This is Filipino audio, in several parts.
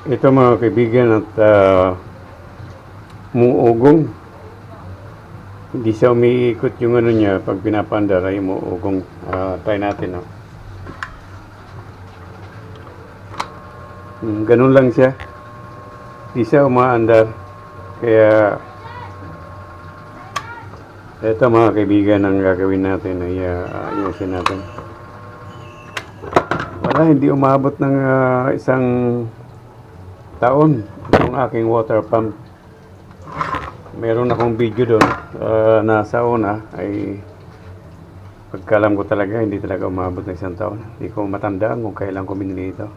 Ito mga kaibigan at muugong. Hindi siya umiikot yung ano niya pag pinapandar ay muugong. Try natin. No? Ganun lang siya. Hindi siya umaandar. Kaya ito mga kaibigan ang gagawin natin ay ayusin natin. Wala, hindi umabot ng isang taon itong aking water pump. Meron akong video doon nasa una ay pagkalam ko talaga hindi talaga umabot ng isang taon. Hindi ko matandaan kung kailan ko binili ito.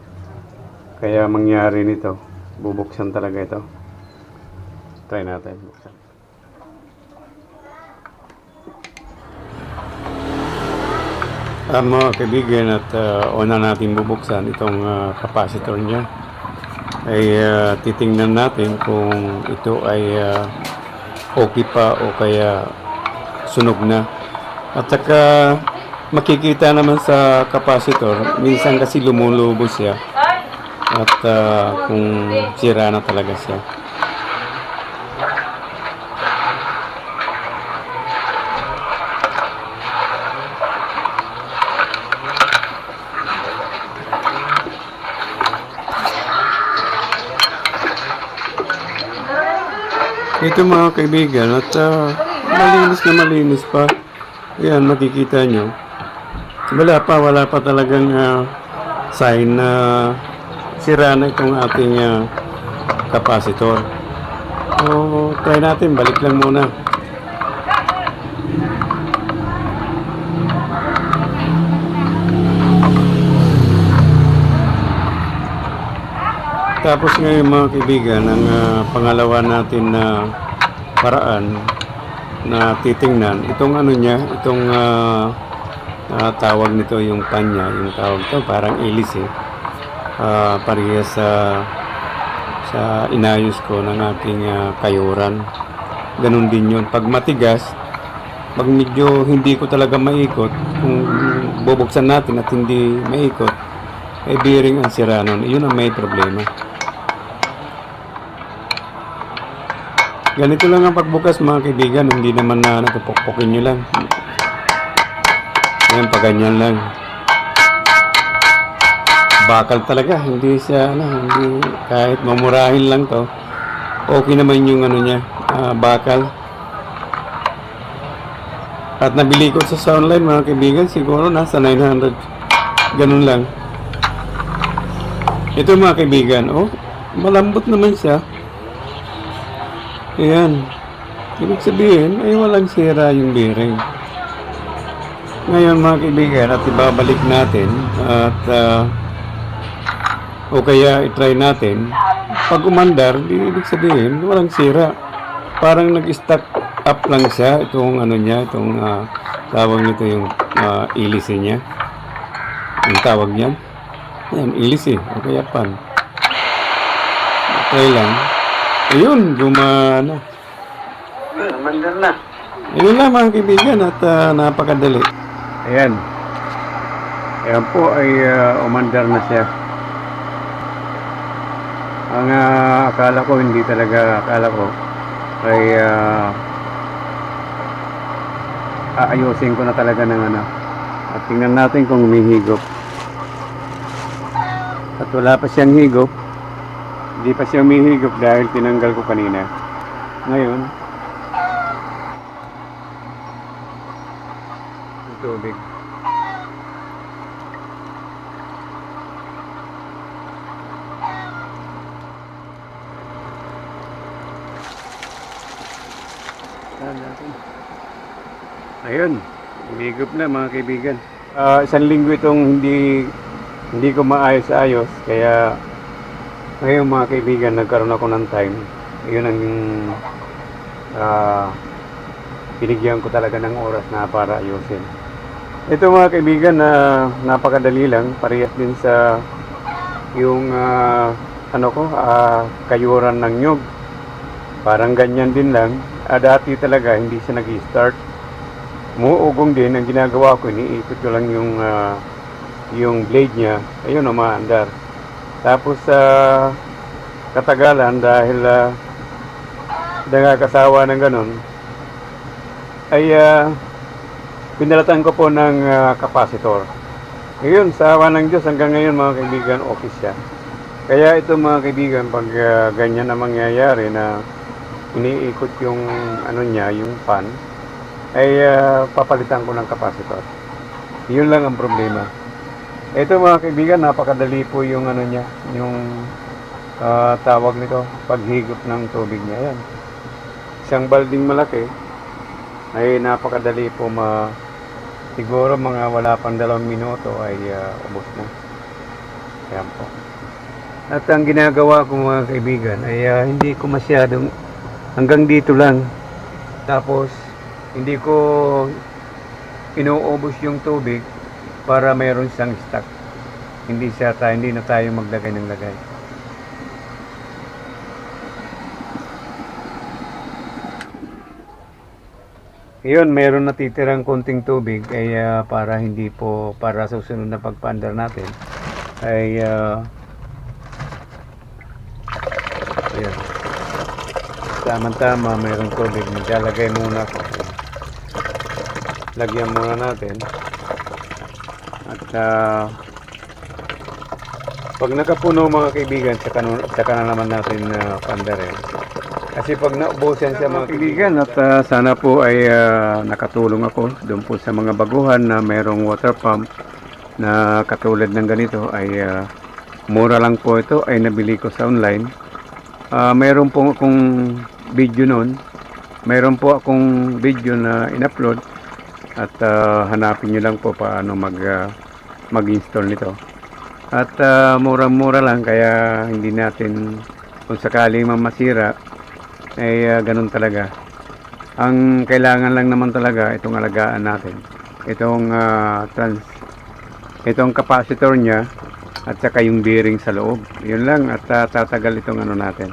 Kaya mangyari nito, bubuksan talaga ito. Try natin buksan. Mga kaibigan at una natin bubuksan itong capacitor niya. Ay titingnan natin kung ito ay okay pa o kaya sunog na. At saka makikita naman sa capacitor, minsan kasi lumulubos siya. At kung sira na talaga siya. Ito mga kaibigan at malinis pa. Ayan, makikita nyo. Wala pa talagang sign na sira na itong ating capacitor. So, try natin. Balik lang muna. Tapos ngayon mga kaibigan, ang pangalawa natin na paraan na titingnan, itong ano niya, itong tawag nito yung panya, yung tawag to parang ilis parehas sa inayos ko ng aking kayuran. Ganun din yun. Pag matigas, pag medyo hindi ko talaga maikot, kung bubuksan natin at hindi maikot, ay bearing ang sira nun. Yun ang may problema. Ganito lang ang pagbukas mga kaibigan, hindi naman na napupukpukin nyo lang. Ayan, paganyan lang. Bakal talaga, hindi siya, hindi, kahit mamurahin lang to, okay naman yung ano niya, bakal. At nabili ko sa online mga kaibigan, siguro nasa 900. Ganun lang. Ito mga kaibigan, malambot naman siya. Ayan. Ibig sabihin, ay walang sira yung bearing. Ngayon mga kaibigan, at ibabalik natin at o kaya i-try natin. Pag umandar, ibig sabihin, walang sira. Parang nag-stack up lang siya. Itong ano niya, itong tawag nito yung ilisi niya. Ang tawag niyan. Ayan, ilisi. O kaya pan. Try lang. Ayun, gumana. Umandar na. Ayun lang mga kaibigan at napakadali. Ayan. Ayan po ay umandar na siya. Ang akala ko ay aayusin ko na talaga ng ano. At tingnan natin kung humihigop. At wala pa siyang higop. Hindi pa siya humihigop dahil tinanggal ko kanina. Ngayon, ang tubig. Ayun, humihigop na mga kaibigan. Isang linggo itong hindi ko maayos-ayos, kaya ngayon mga kaibigan, nagkaroon ako ng time. Yun ang binigyan ko talaga ng oras na para ayusin. Ito mga kaibigan, napakadali lang. Parehas din sa yung kayuran ng nyug. Parang ganyan din lang. Dati talaga hindi siya nag-start. Muugong din. Ang ginagawa ko, iniikot ko lang yung blade niya. Ayun, umaandar. Tapos katagalan dahil nagkakasawa ng ganun ay pinalatan ko po ng capacitor. Ngayon, sa awa ng Diyos, hanggang ngayon mga kaibigan, okay siya. Kaya ito mga kaibigan, pag ganyan na mangyayari na iniikot yung ano niya, yung fan, ay papalitan ko ng capacitor. Yun lang ang problema. Ito mga kaibigan, napakadali po yung ano niya, yung tawag nito, paghigop ng tubig niya. Yan. Isang balding malaki ay napakadali po siguro mga wala pang 2 minuto ay ubos na. Yan po. At ang ginagawa ko mga kaibigan ay hindi ko masyadong hanggang dito lang. Tapos hindi ko inuubos yung tubig para mayroon siyang stock. Hindi na tayo maglagay ng lagay. Yun, mayroon natitirang konting tubig ay para hindi po, para sa susunod na pagpaandar natin ay yun, tama-tama mayroong tubig. Maglalagay muna ako, lagyan muna natin at pag nakapuno mga kaibigan, saka na naman natin pandarin. Kasi pag naubusan siya mga kaibigan, at sana po ay nakatulong ako doon po sa mga baguhan na mayroong water pump na katulad ng ganito ay mura lang po ito, ay nabili ko sa online. Mayroon po akong video noon, mayroon po akong video na in-upload at hanapin nyo lang po paano mag-install nito. At murang-mura lang, kaya hindi natin, kung sakaling masira ay ganun talaga. Ang kailangan lang naman talaga itong alagaan natin, itong capacitor niya at saka yung bearing sa loob. Yun lang, at tatagal itong ano natin,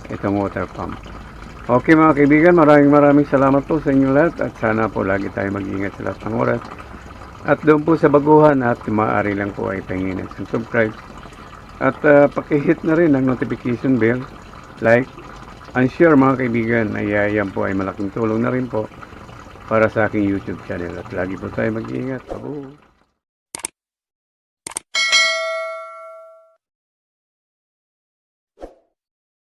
itong water pump. Okay mga kaibigan, maraming salamat po sa inyo lahat at sana po lagi tayo mag-ingat sa lahat ng oras. At doon po sa baguhan at maaari lang po ay pahingin at subscribe. At pakihit na rin ang notification bell, like, and share mga kaibigan. Ay yan po ay malaking tulong na rin po para sa aking YouTube channel. At lagi po tayo mag-iingat.